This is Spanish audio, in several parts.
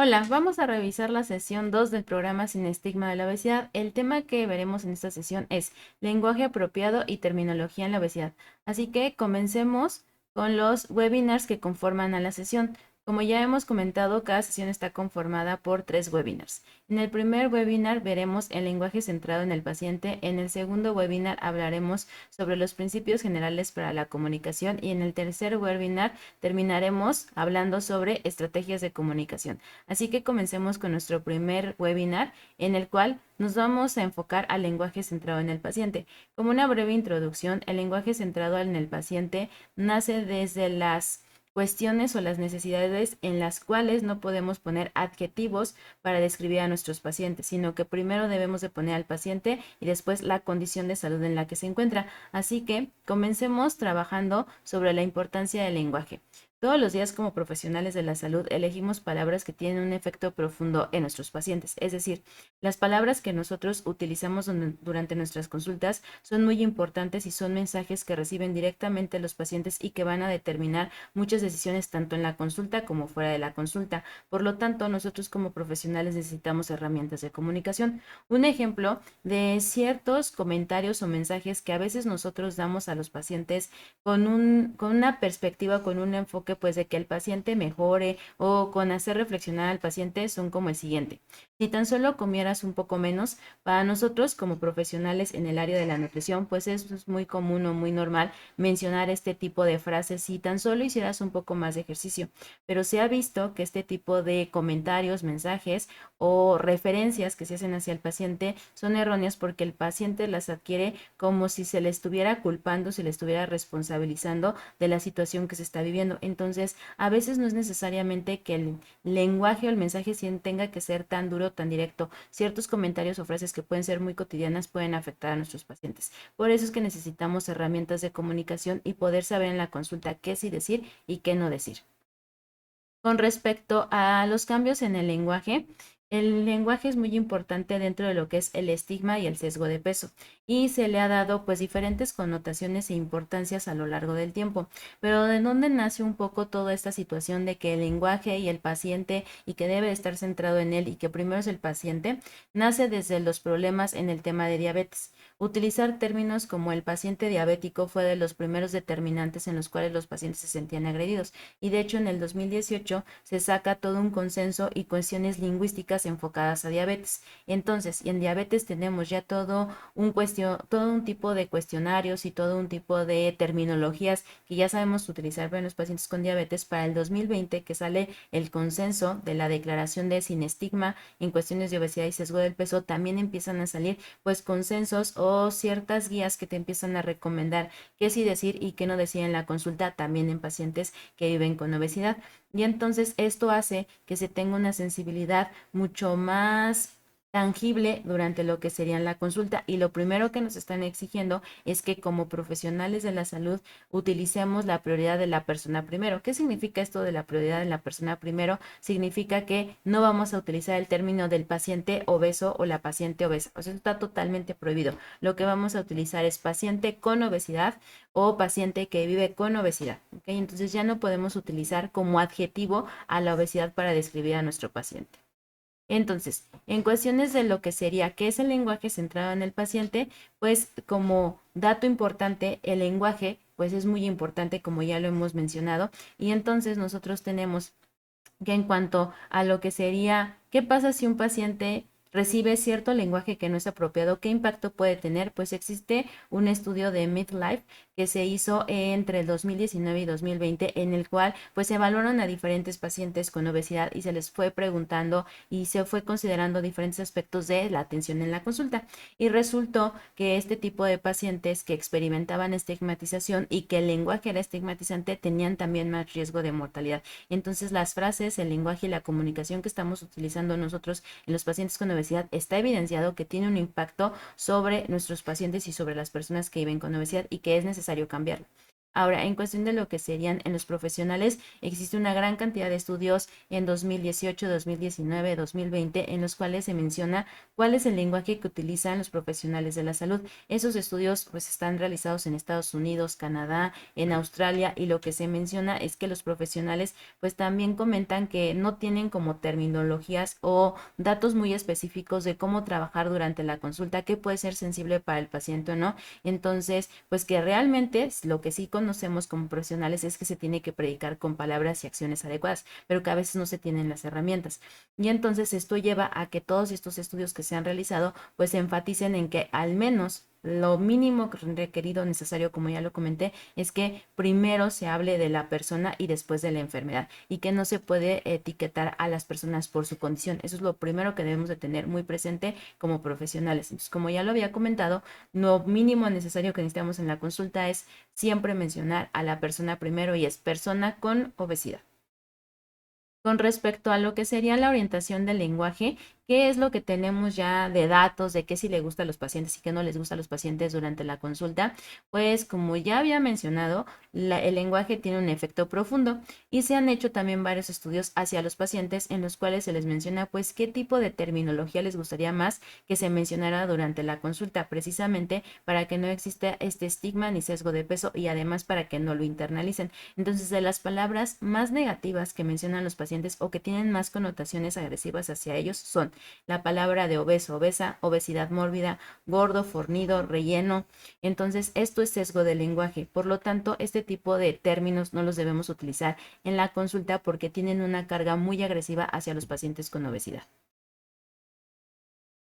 Hola, vamos a revisar la sesión 2 del programa Sin Estigma de la Obesidad. El tema que veremos en esta sesión es lenguaje apropiado y terminología en la obesidad. Así que comencemos con los webinars que conforman a la sesión. Como ya hemos comentado, cada sesión está conformada por 3 webinars. En el primer webinar veremos el lenguaje centrado en el paciente. En el segundo webinar hablaremos sobre los principios generales para la comunicación y en el tercer webinar terminaremos hablando sobre estrategias de comunicación. Así que comencemos con nuestro primer webinar en el cual nos vamos a enfocar al lenguaje centrado en el paciente. Como una breve introducción, el lenguaje centrado en el paciente nace desde las cuestiones o las necesidades en las cuales no podemos poner adjetivos para describir a nuestros pacientes, sino que primero debemos de poner al paciente y después la condición de salud en la que se encuentra. Así que comencemos trabajando sobre la importancia del lenguaje. Todos los días como profesionales de la salud elegimos palabras que tienen un efecto profundo en nuestros pacientes, es decir, las palabras que nosotros utilizamos durante nuestras consultas son muy importantes y son mensajes que reciben directamente los pacientes y que van a determinar muchas decisiones tanto en la consulta como fuera de la consulta. Por lo tanto, nosotros como profesionales necesitamos herramientas de comunicación. Un ejemplo de ciertos comentarios o mensajes que a veces nosotros damos a los pacientes con una perspectiva, con un enfoque pues de que el paciente mejore o con hacer reflexionar al paciente son como el siguiente. Si tan solo comieras un poco menos, para nosotros como profesionales en el área de la nutrición, pues es muy común o muy normal mencionar este tipo de frases si tan solo hicieras un poco más de ejercicio. Pero se ha visto que este tipo de comentarios, mensajes o referencias que se hacen hacia el paciente son erróneas porque el paciente las adquiere como si se le estuviera culpando, se le estuviera responsabilizando de la situación que se está viviendo. Entonces, a veces no es necesariamente que el lenguaje o el mensaje tenga que ser tan duro, tan directo. Ciertos comentarios o frases que pueden ser muy cotidianas pueden afectar a nuestros pacientes. Por eso es que necesitamos herramientas de comunicación y poder saber en la consulta qué sí decir y qué no decir. Con respecto a los cambios en el lenguaje es muy importante dentro de lo que es el estigma y el sesgo de peso y se le ha dado pues diferentes connotaciones e importancias a lo largo del tiempo. Pero ¿de dónde nace un poco toda esta situación de que el lenguaje y el paciente y que debe estar centrado en él y que primero es el paciente? Nace desde los problemas en el tema de diabetes. Utilizar términos como el paciente diabético fue de los primeros determinantes en los cuales los pacientes se sentían agredidos y de hecho en el 2018 se saca todo un consenso y cuestiones lingüísticas enfocadas a diabetes. Entonces, y en diabetes tenemos ya todo un tipo de cuestionarios y todo un tipo de terminologías que ya sabemos utilizar para los pacientes con diabetes. Para el 2020 que sale el consenso de la declaración de sin estigma en cuestiones de obesidad y sesgo del peso, también empiezan a salir pues consensos o ciertas guías que te empiezan a recomendar qué sí decir y qué no decir en la consulta, también en pacientes que viven con obesidad. Y entonces esto hace que se tenga una sensibilidad mucho más tangible durante lo que sería la consulta y lo primero que nos están exigiendo es que como profesionales de la salud utilicemos la prioridad de la persona primero. ¿Qué significa esto de la prioridad de la persona primero? Significa que no vamos a utilizar el término del paciente obeso o la paciente obesa. O sea, eso está totalmente prohibido. Lo que vamos a utilizar es paciente con obesidad o paciente que vive con obesidad. ¿Okay? Entonces ya no podemos utilizar como adjetivo a la obesidad para describir a nuestro paciente. Entonces, en cuestiones de lo que sería qué es el lenguaje centrado en el paciente, pues como dato importante, el lenguaje pues es muy importante como ya lo hemos mencionado y entonces nosotros tenemos que en cuanto a lo que sería, ¿qué pasa si un paciente recibe cierto lenguaje que no es apropiado? ¿Qué impacto puede tener? Pues existe un estudio de Midlife que se hizo entre el 2019 y 2020 en el cual pues se evaluaron a diferentes pacientes con obesidad y se les fue preguntando y se fue considerando diferentes aspectos de la atención en la consulta y resultó que este tipo de pacientes que experimentaban estigmatización y que el lenguaje era estigmatizante tenían también más riesgo de mortalidad. Entonces las frases, el lenguaje y la comunicación que estamos utilizando nosotros en los pacientes con obesidad está evidenciado que tiene un impacto sobre nuestros pacientes y sobre las personas que viven con obesidad y que es necesario cambiarlo. Ahora, en cuestión de lo que serían en los profesionales, existe una gran cantidad de estudios en 2018, 2019, 2020, en los cuales se menciona cuál es el lenguaje que utilizan los profesionales de la salud. Esos estudios pues están realizados en Estados Unidos, Canadá, en Australia, y lo que se menciona es que los profesionales pues también comentan que no tienen como terminologías o datos muy específicos de cómo trabajar durante la consulta, que puede ser sensible para el paciente o no. Entonces, pues que realmente lo que sí conocemos como profesionales es que se tiene que predicar con palabras y acciones adecuadas, pero que a veces no se tienen las herramientas. Y entonces esto lleva a que todos estos estudios que se han realizado pues se enfaticen en que al menos lo mínimo requerido, necesario, como ya lo comenté, es que primero se hable de la persona y después de la enfermedad, y que no se puede etiquetar a las personas por su condición. Eso es lo primero que debemos de tener muy presente como profesionales. Entonces, como ya lo había comentado, lo mínimo necesario que necesitamos en la consulta es siempre mencionar a la persona primero, y es persona con obesidad. Con respecto a lo que sería la orientación del lenguaje, ¿qué es lo que tenemos ya de datos de qué sí le gusta a los pacientes y qué no les gusta a los pacientes durante la consulta? Pues como ya había mencionado, el lenguaje tiene un efecto profundo, y se han hecho también varios estudios hacia los pacientes en los cuales se les menciona pues qué tipo de terminología les gustaría más que se mencionara durante la consulta, precisamente para que no exista este estigma ni sesgo de peso, y además para que no lo internalicen. Entonces, de las palabras más negativas que mencionan los pacientes o que tienen más connotaciones agresivas hacia ellos son la palabra de obeso, obesa, obesidad mórbida, gordo, fornido, relleno. Entonces, esto es sesgo del lenguaje. Por lo tanto, este tipo de términos no los debemos utilizar en la consulta porque tienen una carga muy agresiva hacia los pacientes con obesidad.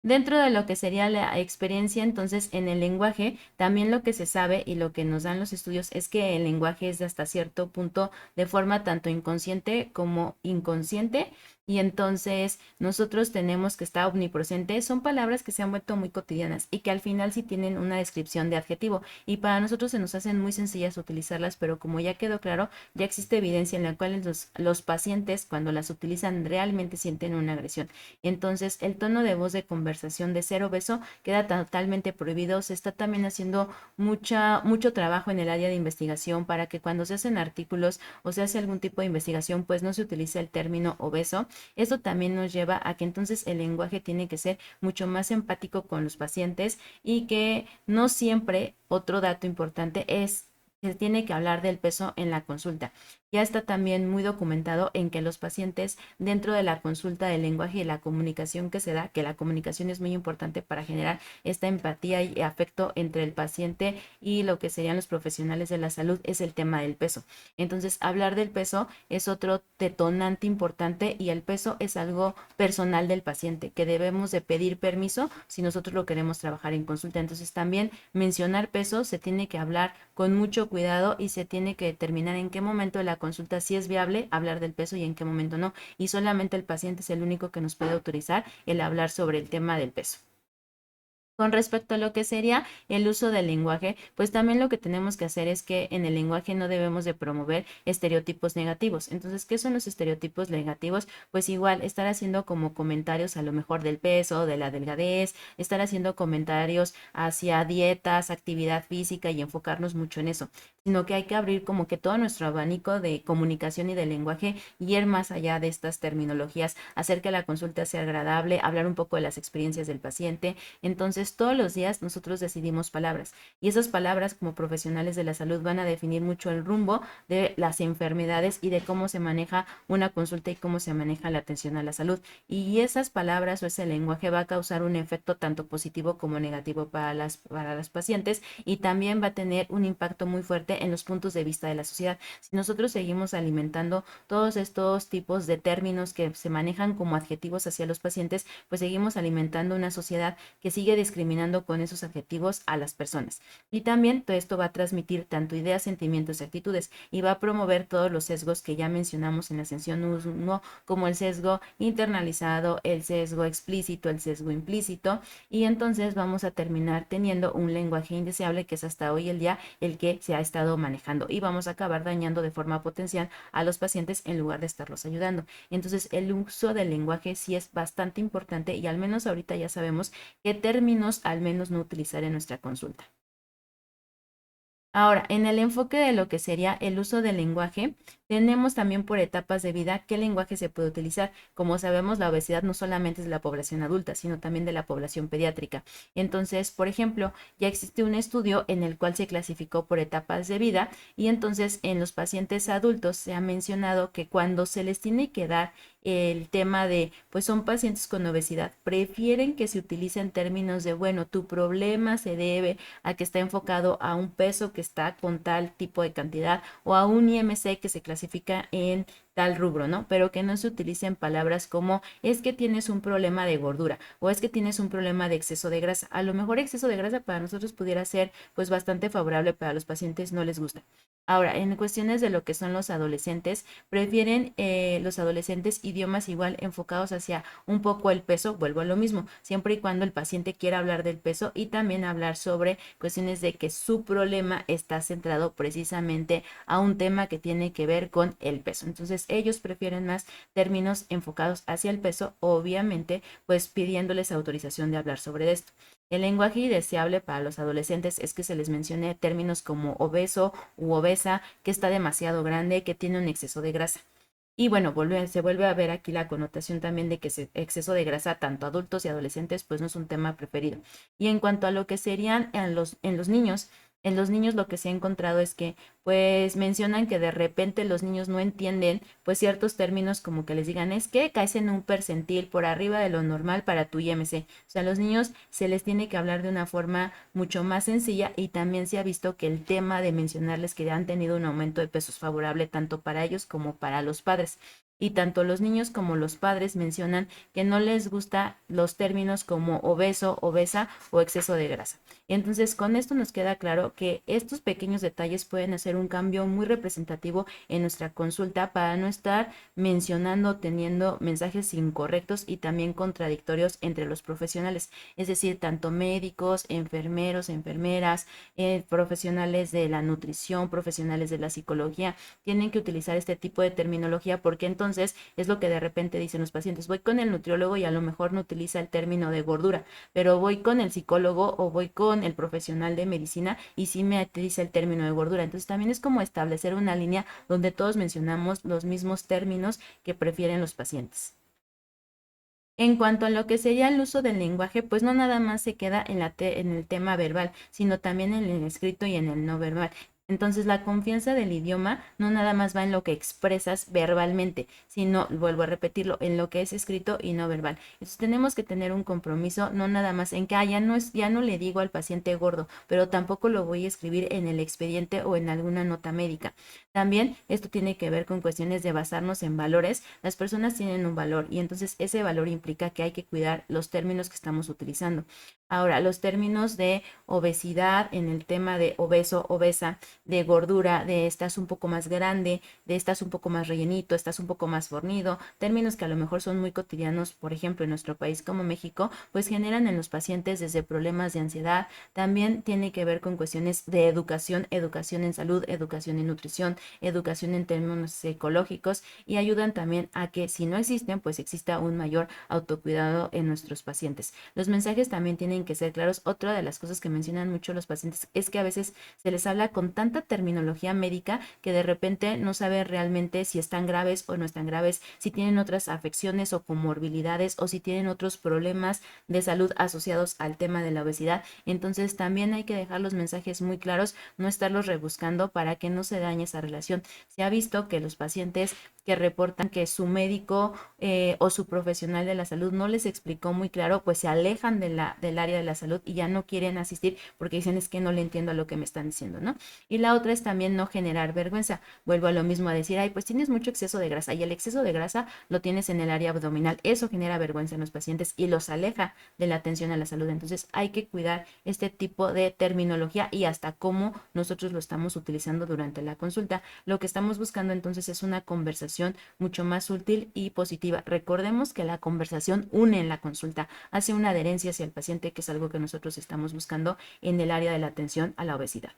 Dentro de lo que sería la experiencia, entonces, en el lenguaje, también lo que se sabe y lo que nos dan los estudios es que el lenguaje es de hasta cierto punto de forma tanto inconsciente como inconsciente, y entonces nosotros tenemos que estar omnipresente. Son palabras que se han vuelto muy cotidianas y que al final sí tienen una descripción de adjetivo, y para nosotros se nos hacen muy sencillas utilizarlas, pero como ya quedó claro, ya existe evidencia en la cual los pacientes cuando las utilizan realmente sienten una agresión. Entonces, el tono de voz de conversación de ser obeso queda totalmente prohibido. Se está también haciendo mucho trabajo en el área de investigación para que cuando se hacen artículos o se hace algún tipo de investigación, pues no se utilice el término obeso. Esto también nos lleva a que entonces el lenguaje tiene que ser mucho más empático con los pacientes, y que no siempre, otro dato importante es que se tiene que hablar del peso en la consulta. Ya está también muy documentado en que los pacientes dentro de la consulta del lenguaje y la comunicación que se da, que la comunicación es muy importante para generar esta empatía y afecto entre el paciente y lo que serían los profesionales de la salud, es el tema del peso. Entonces, hablar del peso es otro detonante importante, y el peso es algo personal del paciente que debemos de pedir permiso si nosotros lo queremos trabajar en consulta. Entonces, también mencionar peso se tiene que hablar con mucho cuidado, y se tiene que determinar en qué momento de la consulta sí es viable hablar del peso y en qué momento no. Y solamente el paciente es el único que nos puede autorizar el hablar sobre el tema del peso. Con respecto a lo que sería el uso del lenguaje, pues también lo que tenemos que hacer es que en el lenguaje no debemos de promover estereotipos negativos. Entonces, ¿qué son los estereotipos negativos? Pues igual estar haciendo como comentarios a lo mejor del peso, de la delgadez, estar haciendo comentarios hacia dietas, actividad física, y enfocarnos mucho en eso, sino que hay que abrir como que todo nuestro abanico de comunicación y de lenguaje, y ir más allá de estas terminologías, hacer que la consulta sea agradable, hablar un poco de las experiencias del paciente. Entonces, todos los días nosotros decidimos palabras, y esas palabras como profesionales de la salud van a definir mucho el rumbo de las enfermedades y de cómo se maneja una consulta y cómo se maneja la atención a la salud. Y esas palabras o ese lenguaje va a causar un efecto tanto positivo como negativo para las pacientes, y también va a tener un impacto muy fuerte en los puntos de vista de la sociedad. Si nosotros seguimos alimentando todos estos tipos de términos que se manejan como adjetivos hacia los pacientes, pues seguimos alimentando una sociedad que sigue discriminando con esos adjetivos a las personas. Y también todo esto va a transmitir tanto ideas, sentimientos y actitudes, y va a promover todos los sesgos que ya mencionamos en la sesión 1, como el sesgo internalizado, el sesgo explícito, el sesgo implícito, y entonces vamos a terminar teniendo un lenguaje indeseable, que es hasta hoy el día el que se ha estado manejando, y vamos a acabar dañando de forma potencial a los pacientes en lugar de estarlos ayudando. Entonces, el uso del lenguaje sí es bastante importante, y al menos ahorita ya sabemos qué términos al menos no utilizar en nuestra consulta. Ahora, en el enfoque de lo que sería el uso del lenguaje, tenemos también por etapas de vida qué lenguaje se puede utilizar. Como sabemos, la obesidad no solamente es de la población adulta, sino también de la población pediátrica. Entonces, por ejemplo, ya existe un estudio en el cual se clasificó por etapas de vida y entonces en los pacientes adultos se ha mencionado que cuando se les tiene que dar el tema de, pues son pacientes con obesidad, prefieren que se utilicen términos de, bueno, tu problema se debe a que está enfocado a un peso que está con tal tipo de cantidad o a un IMC que se clasifica en tal rubro, ¿no? Pero que no se utilicen palabras como es que tienes un problema de gordura o es que tienes un problema de exceso de grasa. A lo mejor exceso de grasa para nosotros pudiera ser pues bastante favorable, para los pacientes no les gusta. Ahora, en cuestiones de lo que son los adolescentes, prefieren los adolescentes idiomas igual enfocados hacia un poco el peso, vuelvo a lo mismo, siempre y cuando el paciente quiera hablar del peso y también hablar sobre cuestiones de que su problema está centrado precisamente a un tema que tiene que ver con el peso. Entonces, ellos prefieren más términos enfocados hacia el peso, obviamente, pues pidiéndoles autorización de hablar sobre esto. El lenguaje indeseable para los adolescentes es que se les mencione términos como obeso u obesa, que está demasiado grande, que tiene un exceso de grasa. Y bueno, se vuelve a ver aquí la connotación también de que exceso de grasa, tanto adultos y adolescentes, pues no es un tema preferido. Y en cuanto a lo que serían en los niños lo que se ha encontrado es que pues mencionan que de repente los niños no entienden pues ciertos términos como que les digan es que caes en un percentil por arriba de lo normal para tu IMC. O sea, a los niños se les tiene que hablar de una forma mucho más sencilla y también se ha visto que el tema de mencionarles que han tenido un aumento de peso es favorable tanto para ellos como para los padres. Y tanto los niños como los padres mencionan que no les gusta los términos como obeso, obesa o exceso de grasa. Entonces, con esto nos queda claro que estos pequeños detalles pueden hacer un cambio muy representativo en nuestra consulta para no estar mencionando, teniendo mensajes incorrectos y también contradictorios entre los profesionales, es decir, tanto médicos, enfermeros, enfermeras, profesionales de la nutrición, profesionales de la psicología, tienen que utilizar este tipo de terminología porque entonces es lo que de repente dicen los pacientes, voy con el nutriólogo y a lo mejor no utiliza el término de gordura, pero voy con el psicólogo o voy con el profesional de medicina y sí me utiliza el término de gordura. Entonces también es como establecer una línea donde todos mencionamos los mismos términos que prefieren los pacientes. En cuanto a lo que sería el uso del lenguaje, pues no nada más se queda en el tema verbal, sino también en el escrito y en el no verbal. Entonces, la confianza del idioma no nada más va en lo que expresas verbalmente, sino, vuelvo a repetirlo, en lo que es escrito y no verbal. Entonces, tenemos que tener un compromiso, no nada más en que ya no le digo al paciente gordo, pero tampoco lo voy a escribir en el expediente o en alguna nota médica. También esto tiene que ver con cuestiones de basarnos en valores. Las personas tienen un valor y entonces ese valor implica que hay que cuidar los términos que estamos utilizando. Ahora, los términos de obesidad, en el tema de obeso, obesa, de gordura, de estás un poco más grande, de estás un poco más rellenito, estás un poco más fornido, términos que a lo mejor son muy cotidianos, por ejemplo, en nuestro país como México, pues generan en los pacientes desde problemas de ansiedad, también tiene que ver con cuestiones de educación, educación en salud, educación en nutrición, educación en términos psicológicos y ayudan también a que si no existen, pues exista un mayor autocuidado en nuestros pacientes. Los mensajes también tienen que ser claros. Otra de las cosas que mencionan mucho los pacientes es que a veces se les habla con tanta terminología médica que de repente no saben realmente si están graves o no están graves, si tienen otras afecciones o comorbilidades o si tienen otros problemas de salud asociados al tema de la obesidad. Entonces también hay que dejar los mensajes muy claros, no estarlos rebuscando para que no se dañe esa relación. Se ha visto que los pacientes que reportan que su médico o su profesional de la salud no les explicó muy claro, pues se alejan del área de la salud y ya no quieren asistir porque dicen es que no le entiendo a lo que me están diciendo, ¿no? Y la otra es también no generar vergüenza. Vuelvo a lo mismo a decir, ay, pues tienes mucho exceso de grasa y el exceso de grasa lo tienes en el área abdominal. Eso genera vergüenza en los pacientes y los aleja de la atención a la salud. Entonces hay que cuidar este tipo de terminología y hasta cómo nosotros lo estamos utilizando durante la consulta. Lo que estamos buscando entonces es una conversación mucho más útil y positiva. Recordemos que la conversación une en la consulta, hace una adherencia hacia el paciente, que es algo que nosotros estamos buscando en el área de la atención a la obesidad.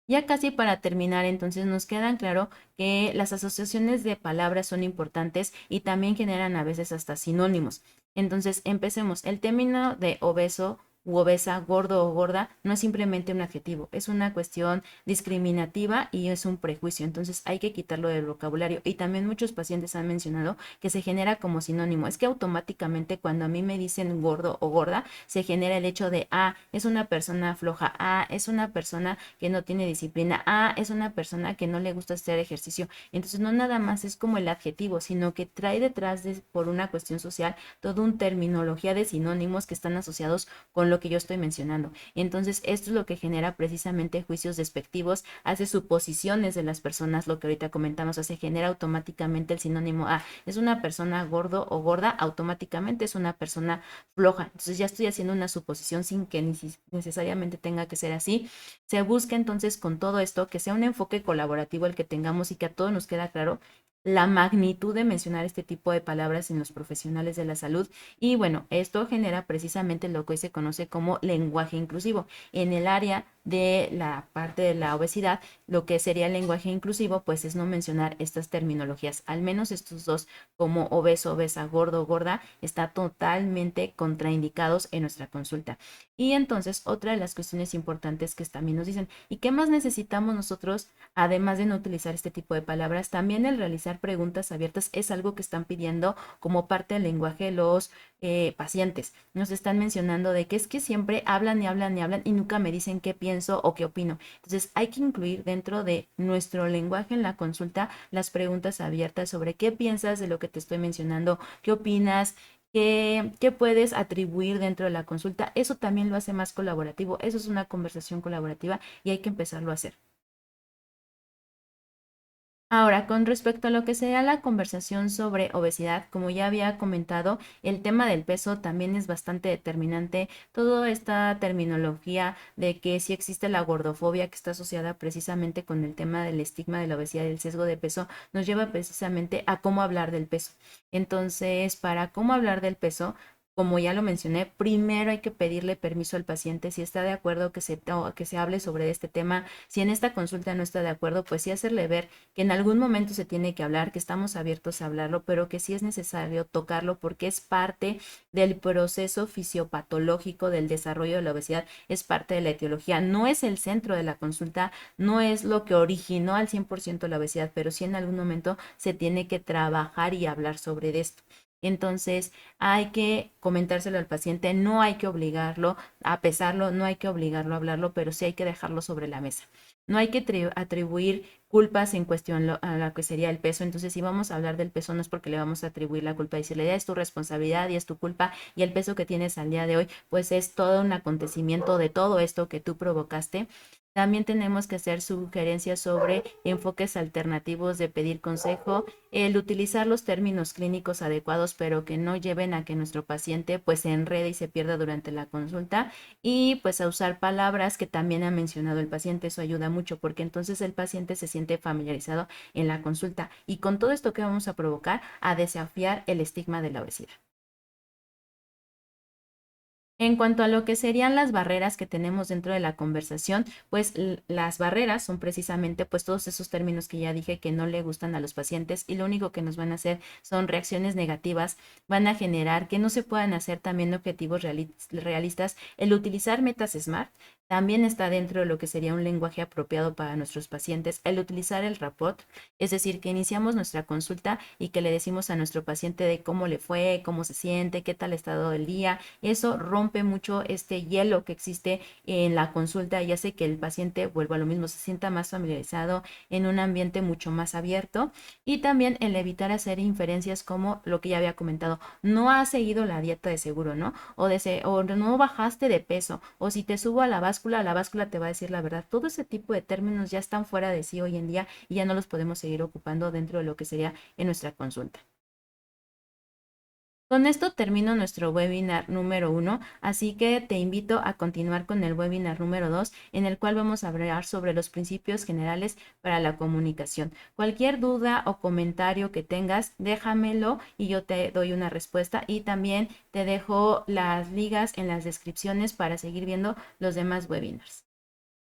Ya casi para terminar, entonces nos quedan claro que las asociaciones de palabras son importantes y también generan a veces hasta sinónimos. Entonces, empecemos. El término de obeso u obesa, gordo o gorda, no es simplemente un adjetivo, es una cuestión discriminativa y es un prejuicio. Entonces hay que quitarlo del vocabulario. Y también muchos pacientes han mencionado que se genera como sinónimo. Es que automáticamente cuando a mí me dicen gordo o gorda, se genera el hecho de, es una persona floja, es una persona que no tiene disciplina, es una persona que no le gusta hacer ejercicio. Entonces no nada más es como el adjetivo, sino que trae detrás por una cuestión social toda una terminología de sinónimos que están asociados con lo que yo estoy mencionando. Entonces esto es lo que genera precisamente juicios despectivos, hace suposiciones de las personas, lo que ahorita comentamos, se genera automáticamente el sinónimo, es una persona gordo o gorda, automáticamente es una persona floja. Entonces ya estoy haciendo una suposición sin que necesariamente tenga que ser así. Se busca entonces con todo esto que sea un enfoque colaborativo el que tengamos y que a todos nos queda claro la magnitud de mencionar este tipo de palabras en los profesionales de la salud. Y bueno, esto genera precisamente lo que hoy se conoce como lenguaje inclusivo. En el área de la parte de la obesidad, lo que sería el lenguaje inclusivo, pues es no mencionar estas terminologías, al menos estos dos, como obeso, obesa, gordo, gorda, está totalmente contraindicados en nuestra consulta. Y entonces, otra de las cuestiones importantes que también nos dicen, ¿y qué más necesitamos nosotros, además de no utilizar este tipo de palabras? También el realizar preguntas abiertas es algo que están pidiendo como parte del lenguaje los pacientes. Nos están mencionando de que es que siempre hablan y hablan y hablan y nunca me dicen qué pienso o qué opino. Entonces hay que incluir dentro de nuestro lenguaje en la consulta las preguntas abiertas sobre qué piensas de lo que te estoy mencionando, qué opinas, qué puedes atribuir dentro de la consulta. Eso también lo hace más colaborativo. Eso es una conversación colaborativa y hay que empezarlo a hacer. Ahora, con respecto a lo que sería la conversación sobre obesidad, como ya había comentado, el tema del peso también es bastante determinante. Toda esta terminología de que si existe la gordofobia que está asociada precisamente con el tema del estigma de la obesidad y el sesgo de peso, nos lleva precisamente a cómo hablar del peso. Entonces, para cómo hablar del peso, como ya lo mencioné, primero hay que pedirle permiso al paciente si está de acuerdo que se hable sobre este tema. Si en esta consulta no está de acuerdo, pues sí hacerle ver que en algún momento se tiene que hablar, que estamos abiertos a hablarlo, pero que sí es necesario tocarlo porque es parte del proceso fisiopatológico del desarrollo de la obesidad, es parte de la etiología, no es el centro de la consulta, no es lo que originó al 100% la obesidad, pero sí en algún momento se tiene que trabajar y hablar sobre esto. Entonces, hay que comentárselo al paciente, no hay que obligarlo a pesarlo, no hay que obligarlo a hablarlo, pero sí hay que dejarlo sobre la mesa. No hay que atribuir culpas en cuestión a lo que sería el peso. Entonces, si vamos a hablar del peso, no es porque le vamos a atribuir la culpa y decirle, ya es tu responsabilidad y es tu culpa y el peso que tienes al día de hoy, pues es todo un acontecimiento de todo esto que tú provocaste. También tenemos que hacer sugerencias sobre enfoques alternativos de pedir consejo, el utilizar los términos clínicos adecuados, pero que no lleven a que nuestro paciente pues se enrede y se pierda durante la consulta y pues a usar palabras que también ha mencionado el paciente. Eso ayuda mucho porque entonces el paciente se siente familiarizado en la consulta y con todo esto que vamos a provocar a desafiar el estigma de la obesidad. En cuanto a lo que serían las barreras que tenemos dentro de la conversación, pues las barreras son precisamente pues todos esos términos que ya dije que no le gustan a los pacientes y lo único que nos van a hacer son reacciones negativas, van a generar que no se puedan hacer también objetivos realistas. El utilizar metas SMART también está dentro de lo que sería un lenguaje apropiado para nuestros pacientes. El utilizar el rapport, es decir, que iniciamos nuestra consulta y que le decimos a nuestro paciente de cómo le fue, cómo se siente, qué tal ha estado el día. Eso rompe mucho este hielo que existe en la consulta y hace que el paciente, vuelva a lo mismo, se sienta más familiarizado en un ambiente mucho más abierto. Y también el evitar hacer inferencias como lo que ya había comentado, no has seguido la dieta de seguro, ¿no? O no bajaste de peso, o si te subo a la báscula te va a decir la verdad. Todo ese tipo de términos ya están fuera de sí hoy en día y ya no los podemos seguir ocupando dentro de lo que sería en nuestra consulta. Con esto termino nuestro webinar número 1, así que te invito a continuar con el webinar número 2, en el cual vamos a hablar sobre los principios generales para la comunicación. Cualquier duda o comentario que tengas, déjamelo y yo te doy una respuesta y también te dejo las ligas en las descripciones para seguir viendo los demás webinars.